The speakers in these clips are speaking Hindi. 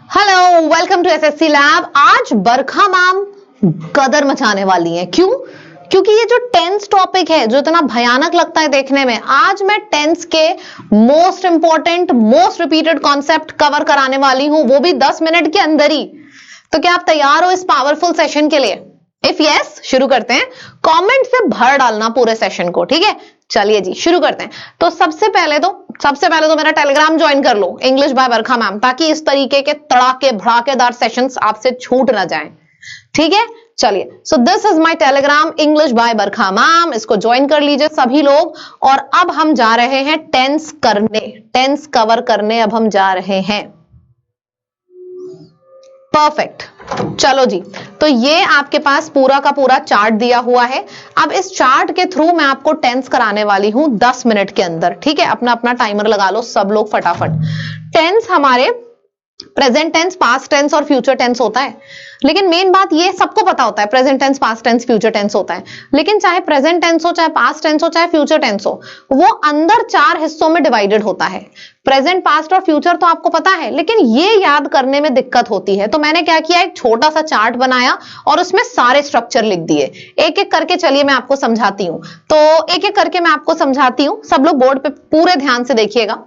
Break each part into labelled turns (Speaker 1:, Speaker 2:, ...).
Speaker 1: Hello, welcome to SSC lab. आज बरखा मैम कदर मचाने वाली हैं। क्यों? क्योंकि ये जो टेंस टॉपिक है, जो इतना भयानक लगता है देखने में, आज मैं टेंस के most important, most repeated concept cover कराने वाली हूं, वो भी 10 मिनट के अंदर ही। तो क्या आप तैयार हो इस पावरफुल सेशन के लिए? इफ यस, शुरू करते हैं। कमेंट से भर डालना पूरे सेशन को, ठीक है? चलिए जी, शुरू करते हैं। तो सबसे पहले तो मेरा टेलीग्राम ज्वाइन कर लो, इंग्लिश बाय बरखा मैम, ताकि इस तरीके के तड़ाके भड़ाकेदार सेशंस आपसे छूट ना जाएं, ठीक है? चलिए, so this is my Telegram, English by Barkha ma'am. इसको ज्वाइन कर लीजिए सभी लोग। और अब हम जा रहे हैं टेंस करने, टेंस कवर करने अब हम जा रहे हैं। परफेक्ट, चलो जी। तो ये आपके पास पूरा का पूरा चार्ट दिया हुआ है। अब इस चार्ट के थ्रू मैं आपको टेंस कराने वाली हूं 10 मिनट के अंदर, ठीक है? अपना अपना टाइमर लगा लो सब लोग फटाफट। टेंस हमारे प्रेजेंट टेंस, पास्ट टेंस और फ्यूचर टेंस होता है। लेकिन मेन बात ये सबको पता होता है, present tense, past tense, future tense होता है। लेकिन चाहे प्रेजेंट टेंस हो, चाहे पास्ट टेंस हो, चाहे फ्यूचर टेंस हो, वो अंदर 4 हिस्सों में डिवाइडेड होता है। प्रेजेंट, पास्ट और फ्यूचर तो आपको पता है, लेकिन ये याद करने में दिक्कत होती है। तो मैंने क्या किया, एक छोटा सा चार्ट बनाया और उसमें सारे स्ट्रक्चर लिख दिए। एक एक करके चलिए मैं आपको समझाती हूं। तो एक एक करके मैं आपको समझाती हूं, सब लोग बोर्ड पे पूरे ध्यान से देखिएगा।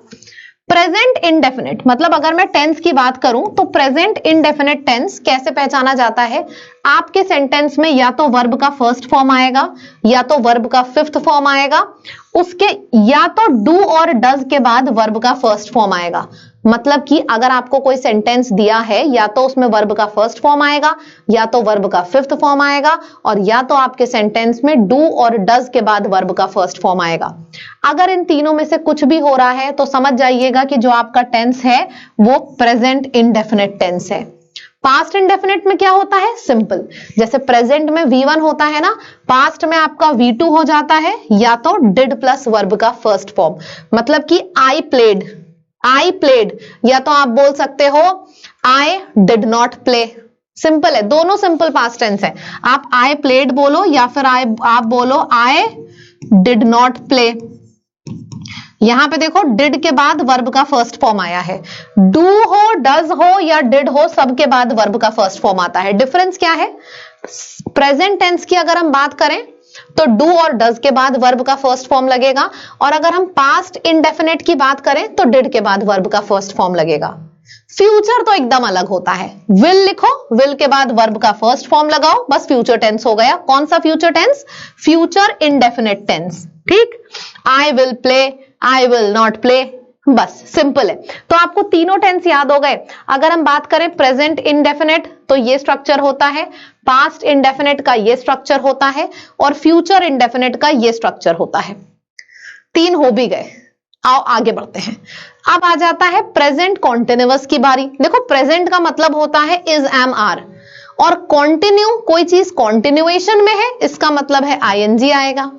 Speaker 1: प्रेजेंट इंडेफिनिट मतलब अगर मैं टेंस की बात करूं तो प्रेजेंट इंडेफिनिट टेंस कैसे पहचाना जाता है? आपके सेंटेंस में या तो वर्ब का फर्स्ट फॉर्म आएगा, या तो वर्ब का फिफ्थ फॉर्म आएगा, उसके या तो डू और डज के बाद वर्ब का फर्स्ट फॉर्म आएगा। मतलब कि अगर आपको कोई सेंटेंस दिया है, या तो उसमें वर्ब का फर्स्ट फॉर्म आएगा, या तो वर्ब का फिफ्थ फॉर्म आएगा, और या तो आपके सेंटेंस में डू और डज के बाद वर्ब का फर्स्ट फॉर्म आएगा। अगर इन तीनों में से कुछ भी हो रहा है तो समझ जाइएगा कि जो आपका टेंस है वो प्रेजेंट इंडेफिनिट टेंस है। पास्ट इंडेफिनिट में क्या होता है? सिंपल, जैसे प्रेजेंट में V1 होता है ना, पास्ट में आपका V2 हो जाता है, या तो डिड प्लस वर्ब का फर्स्ट फॉर्म। मतलब कि आई प्लेड, या तो आप बोल सकते हो I did not play. Simple है, दोनों सिंपल पास्ट टेंस है। आप आई प्लेड बोलो या फिर आप बोलो आई डिड नॉट प्ले। यहां पे देखो, डिड के बाद वर्ब का फर्स्ट फॉर्म आया है। डू हो, डज हो या डिड हो, सबके बाद वर्ब का फर्स्ट फॉर्म आता है। डिफरेंस क्या है? प्रेजेंट टेंस की अगर हम बात करें तो डू और डज के बाद वर्ब का फर्स्ट फॉर्म लगेगा, और अगर हम पास्ट इंडेफिनिट की बात करें तो डिड के बाद वर्ब का फर्स्ट फॉर्म लगेगा। फ्यूचर तो एकदम अलग होता है। विल लिखो, विल के बाद वर्ब का फर्स्ट फॉर्म लगाओ, बस फ्यूचर टेंस हो गया। कौन सा future tense? Future indefinite tense, ठीक? I will play, I will not play, बस सिंपल है। तो आपको तीनों टेंस याद हो गए। अगर हम बात करें प्रेजेंट इंडेफिनिट तो ये स्ट्रक्चर होता है, पास्ट इंडेफिनिट का ये स्ट्रक्चर होता है, और फ्यूचर इंडेफिनिट का ये स्ट्रक्चर होता है। 3 हो भी गए। आओ आगे बढ़ते हैं। अब आ जाता है प्रेजेंट कॉन्टिन्यूअस की बारी। देखो, प्रेजेंट का मतलब होता है इज, एम, आर, और कॉन्टिन्यू, कोई चीज कॉन्टिन्यूएशन में है, इसका मतलब है आईएनजी आएगा।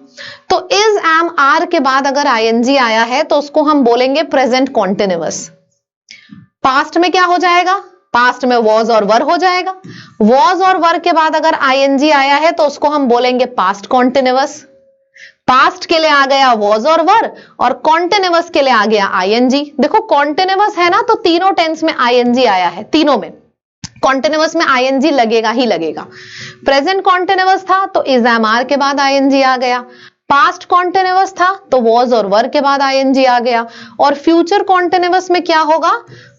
Speaker 1: तो इज, एम, आर के बाद अगर आईएनजी आया है तो उसको हम बोलेंगे प्रेजेंट कॉन्टिन्यूअस। पास्ट में क्या हो जाएगा? पास्ट में वॉज और वर हो जाएगा। वॉज और वर के बाद अगर आईएनजी आया है तो उसको हम बोलेंगे पास्ट कॉन्टिन्यूअस। पास्ट के लिए आ गया वॉज और वर, और कॉन्टिन्यूअस के लिए आ गया आईएनजी। देखो, कॉन्टिन्यूअस है ना, तो तीनों टेंस में आईएनजी आया है। तीनों में कॉन्टिन्यूअस में आईएनजी लगेगा ही लगेगा। प्रेजेंट कॉन्टिन्यूअस था तो इज, एम, आर के बाद आईएनजी आ गया। पास्ट कॉन्टिन्यूअस था तो वॉज और वर के बाद आईएनजी आ गया। और फ्यूचर कॉन्टिन्यूअस में क्या होगा?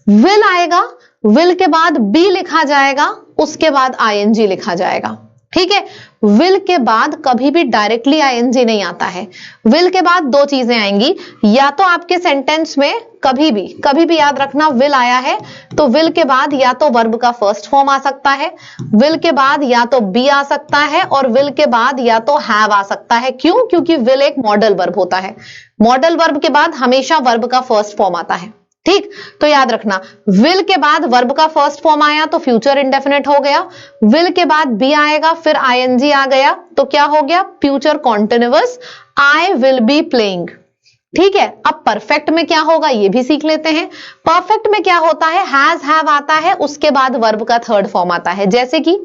Speaker 1: विल आएगा, विल के बाद बी लिखा जाएगा, उसके बाद आईएनजी लिखा जाएगा, ठीक है? विल के बाद कभी भी डायरेक्टली आईएनजी नहीं आता है। विल के बाद 2 चीजें आएंगी, या तो आपके सेंटेंस में कभी भी याद रखना, विल आया है तो विल के बाद या तो वर्ब का फर्स्ट फॉर्म आ सकता है, विल के बाद या तो बी आ सकता है, और विल के बाद या तो हैव आ सकता है। क्यों? क्योंकि विल एक मॉडल वर्ब होता है। मॉडल वर्ब के बाद हमेशा वर्ब का फर्स्ट फॉर्म आता है, ठीक? तो याद रखना, विल के बाद वर्ब का फर्स्ट फॉर्म आया तो फ्यूचर इंडेफिनिट हो गया। विल के बाद बी आएगा, फिर आईएनजी आ गया, तो क्या हो गया? Future continuous, I will be playing, ठीक है? अब परफेक्ट में क्या होगा ये भी सीख लेते हैं। परफेक्ट में क्या होता है? हैज, हैव आता है, उसके बाद वर्ब का थर्ड फॉर्म आता है। जैसे कि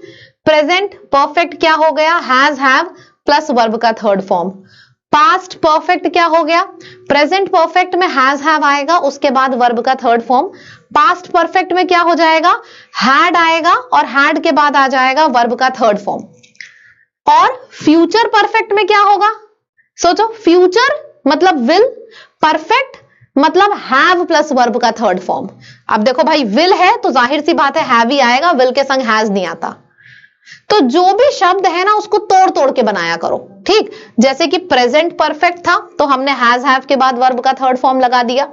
Speaker 1: प्रेजेंट परफेक्ट क्या हो गया? हैज, हैव प्लस वर्ब का थर्ड फॉर्म। पास्ट परफेक्ट क्या हो गया, प्रेजेंट परफेक्ट में हैज हैव आएगा, उसके बाद वर्ब का थर्ड फॉर्म। पास्ट परफेक्ट में क्या हो जाएगा, हैड आएगा और हैड के बाद आ जाएगा वर्ब का थर्ड फॉर्म। और फ्यूचर परफेक्ट में क्या होगा, सोचो, फ्यूचर मतलब विल, परफेक्ट मतलब हैव प्लस वर्ब का थर्ड फॉर्म। अब देखो भाई, विल है तो जाहिर सी बात है हैव ही आएगा, विल के संग हैज नहीं आता। तो जो भी शब्द है ना उसको तोड़ तोड़ के बनाया करो, ठीक। जैसे कि प्रेजेंट परफेक्ट था तो हमने हैज हैव के बाद वर्ब का थर्ड फॉर्म लगा दिया।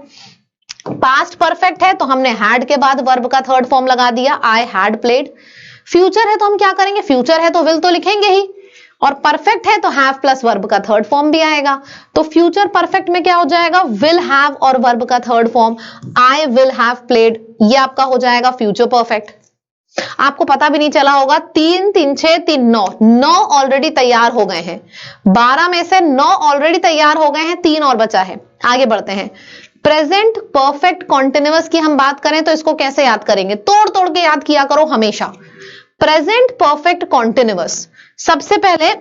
Speaker 1: पास्ट परफेक्ट है तो हमने हैड के बाद वर्ब का थर्ड फॉर्म लगा दिया, आई हैड प्लेड। फ्यूचर है तो हम क्या करेंगे, फ्यूचर है तो विल तो लिखेंगे ही, और परफेक्ट है तो हैव प्लस वर्ब का थर्ड फॉर्म भी आएगा। तो फ्यूचर परफेक्ट में क्या हो जाएगा, विल हैव और वर्ब का third form, I will have played, ये आपका हो जाएगा फ्यूचर परफेक्ट। आपको पता भी नहीं चला होगा, 3 3 6 3 9 ऑलरेडी तैयार हो गए हैं। 12 में से 9 ऑलरेडी तैयार हो गए हैं, 3 और बचा है। आगे बढ़ते हैं। प्रेजेंट परफेक्ट कॉन्टिन्यूअस की हम बात करें तो इसको कैसे याद करेंगे, तोड़ तोड़ के याद किया करो हमेशा। प्रेजेंट परफेक्ट कॉन्टिन्यूअस, सबसे पहले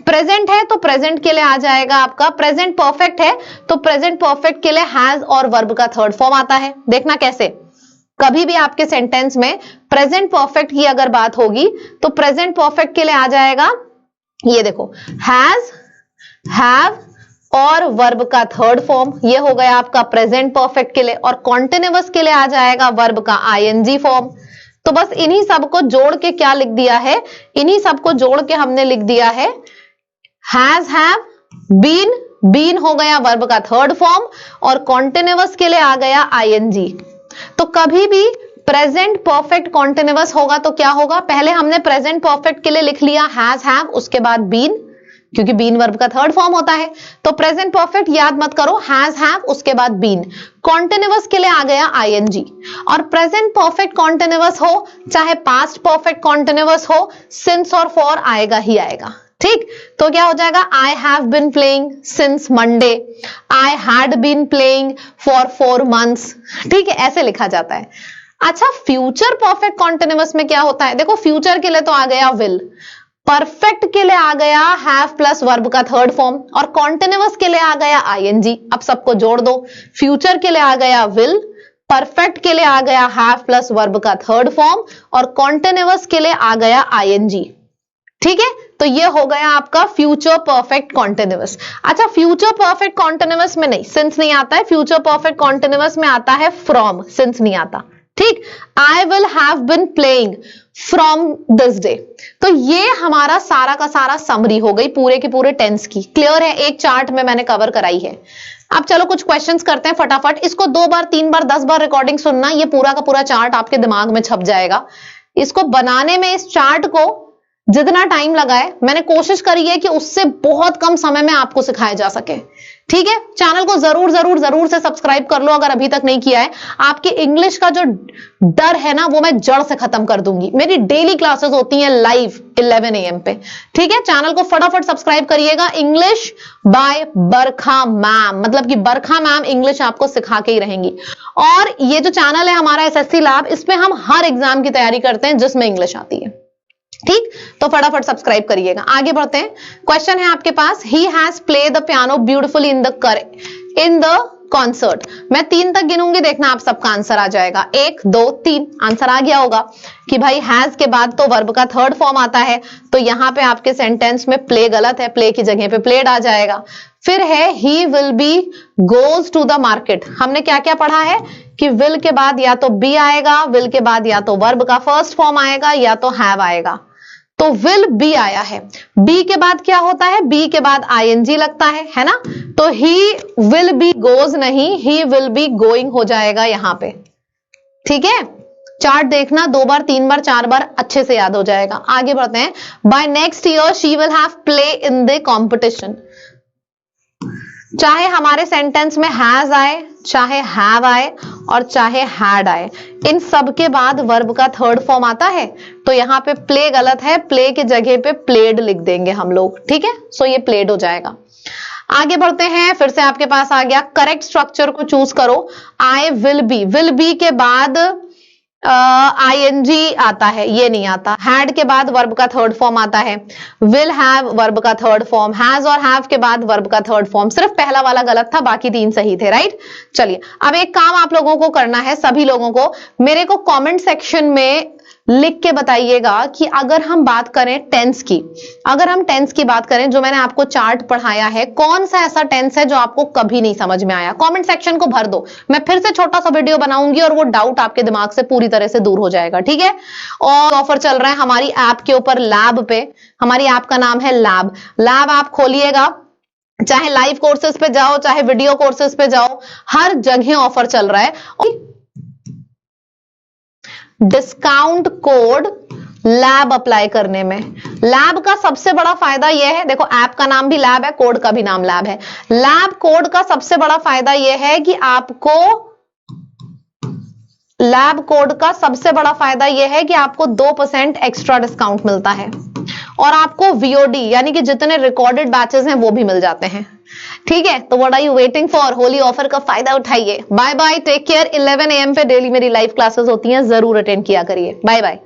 Speaker 1: प्रेजेंट है तो प्रेजेंट के लिए आ जाएगा आपका, प्रेजेंट परफेक्ट है तो प्रेजेंट परफेक्ट के लिए हैज और वर्ब का थर्ड फॉर्म आता है। देखना कैसे, कभी भी आपके सेंटेंस में प्रेजेंट परफेक्ट की अगर बात होगी तो प्रेजेंट परफेक्ट के लिए आ जाएगा, ये देखो, हैज, हैव और वर्ब का थर्ड फॉर्म, ये हो गया आपका प्रेजेंट परफेक्ट के लिए। और कॉन्टिन्यूअस के लिए आ जाएगा वर्ब का आईएनजी फॉर्म। तो बस इन्हीं सबको जोड़ के क्या लिख दिया है, इन्हीं सबको जोड़ के हमने लिख दिया है हैज हैव बीन, बीन हो गया वर्ब का थर्ड फॉर्म, और कॉन्टिन्यूअस के लिए आ गया आईएनजी। तो कभी भी प्रेजेंट परफेक्ट कॉन्टिन्यूअस होगा तो क्या होगा, पहले हमने प्रेजेंट परफेक्ट के लिए लिख लिया हैज हैव, उसके बाद बीन, क्योंकि बीन वर्ब का थर्ड फॉर्म होता है। तो प्रेजेंट परफेक्ट याद मत करो, हैज हैव उसके बाद बीन। कॉन्टिन्यूअस के लिए आ गया आईएनजी। और प्रेजेंट परफेक्ट कॉन्टिन्यूअस हो चाहे पास्ट परफेक्ट कॉन्टिन्यूअस हो, सिंस और फॉर आएगा ही आएगा, ठीक। तो क्या हो जाएगा, I have been playing since Monday, I had been playing for 4 months, ठीक है, ऐसे लिखा जाता है। अच्छा, फ्यूचर परफेक्ट कॉन्टिन्यूअस में क्या होता है, देखो फ्यूचर के लिए तो आ गया विल, परफेक्ट के लिए आ गया हैव प्लस वर्ब का थर्ड फॉर्म, और कॉन्टिन्यूअस के लिए आ गया आईएनजी। अब सबको जोड़ दो, फ्यूचर के लिए आ गया विल, परफेक्ट के लिए आ गया हैव प्लस वर्ब का थर्ड फॉर्म, और कॉन्टिन्यूअस के लिए आ गया आईएनजी, ठीक है। तो ये हो गया आपका फ्यूचर परफेक्ट कॉन्टिन्यूअस। अच्छा, फ्यूचर परफेक्ट कॉन्टिन्यूअस में नहीं, सिंस नहीं आता है, फ्यूचर परफेक्ट कॉन्टिन्यूअस में आता है फ्रॉम, सिंस नहीं आता, ठीक। I will have been playing from this day. तो ये हमारा सारा का सारा समरी हो गई पूरे के पूरे टेंस की। क्लियर है, एक चार्ट में मैंने कवर कराई है। अब चलो कुछ क्वेश्चंस करते हैं फटाफट। इसको 2 बार 3 बार 10 बार रिकॉर्डिंग सुनना, ये पूरा का पूरा चार्ट आपके दिमाग में छप जाएगा। इसको बनाने में, इस चार्ट को जितना टाइम लगा है, मैंने कोशिश करी है कि उससे बहुत कम समय में आपको सिखाया जा सके, ठीक है। चैनल को जरूर जरूर जरूर से सब्सक्राइब कर लो अगर अभी तक नहीं किया है। आपकी इंग्लिश का जो डर है ना वो मैं जड़ से खत्म कर दूंगी। मेरी डेली क्लासेस होती हैं लाइव 11 AM पे, ठीक है। चैनल को फटाफट सब्सक्राइब करिएगा। इंग्लिश बाय बरखा मैम, मतलब कि बरखा मैम इंग्लिश आपको सिखा के ही रहेंगी। और ये जो चैनल है हमारा SSC लैब, इसमें हम हर एग्जाम की तैयारी करते हैं जिसमें इंग्लिश आती है, ठीक। तो फटाफट सब्सक्राइब करिएगा। आगे बढ़ते हैं। क्वेश्चन है आपके पास, he has play the piano beautifully in the concert. मैं 3 तक गिनूंगी, देखना आप सबका आंसर आ जाएगा। 1 2 3, आंसर आ गया होगा कि भाई हैज के बाद तो वर्ब का थर्ड फॉर्म आता है, तो यहां पे आपके सेंटेंस में प्ले गलत है, प्ले की जगह पे प्लेड आ जाएगा। फिर है he will be goes to the market. हमने क्या क्या पढ़ा है कि विल के बाद या तो बी आएगा, विल के बाद या तो वर्ब का फर्स्ट फॉर्म आएगा या तो हैव आएगा। तो विल बी आया है, बी के बाद क्या होता है, बी के बाद आईएनजी लगता है ना। तो ही विल बी गोज नहीं, ही विल बी गोइंग हो जाएगा यहां पे, ठीक है। चार्ट देखना 2 बार 3 बार 4 बार, अच्छे से याद हो जाएगा। आगे बढ़ते हैं। By next year she will have play in the competition. चाहे हमारे सेंटेंस में हैज आए, चाहे हैव आए और चाहे हैड आए, इन सब के बाद वर्ब का थर्ड फॉर्म आता है। तो यहां पे प्ले गलत है, प्ले की जगह पे प्लेड लिख देंगे हम लोग, ठीक है। सो ये प्लेड हो जाएगा। आगे बढ़ते हैं। फिर से आपके पास आ गया, करेक्ट स्ट्रक्चर को चूज करो। आई विल बी के बाद आईएनजी आता है, ये नहीं आता। हैड के बाद वर्ब का थर्ड फॉर्म आता है, विल हैव वर्ब का थर्ड फॉर्म, हैज और हैव के बाद वर्ब का थर्ड फॉर्म। सिर्फ पहला वाला गलत था, बाकी 3 सही थे, राइट। चलिए अब एक काम आप लोगों को करना है, सभी लोगों को मेरे को कमेंट सेक्शन में लिख के बताइएगा कि अगर हम बात करें टेंस की, अगर हम टेंस की बात करें, जो मैंने आपको चार्ट पढ़ाया है, कौन सा ऐसा टेंस है जो आपको कभी नहीं समझ में आया। कमेंट सेक्शन को भर दो, मैं फिर से छोटा सा वीडियो बनाऊंगी और वो डाउट आपके दिमाग से पूरी तरह से दूर हो जाएगा, ठीक है। और ऑफर चल रहा है हमारी ऐप के ऊपर लैब पे, हमारी ऐप का नाम है लैब। लैब आप खोलिएगा, चाहे लाइव कोर्सेज पे जाओ, चाहे वीडियो कोर्सेज पे जाओ, हर जगह ऑफर चल रहा है। डिस्काउंट कोड लैब अप्लाई करने में, लैब का सबसे बड़ा फायदा यह है, देखो ऐप का नाम भी लैब है, कोड का भी नाम लैब है। लैब कोड का सबसे बड़ा फायदा यह है कि आपको, लैब कोड का सबसे बड़ा फायदा यह है कि आपको 2% एक्स्ट्रा डिस्काउंट मिलता है और आपको वीओडी यानी कि जितने रिकॉर्डेड बैचेस हैं वो भी मिल जाते हैं, ठीक है। तो what are you waiting for, Holi offer का फायदा उठाइए। Bye bye, take care. 11 AM पे डेली मेरी लाइव क्लासेस होती हैं, जरूर अटेंड किया करिए। Bye bye.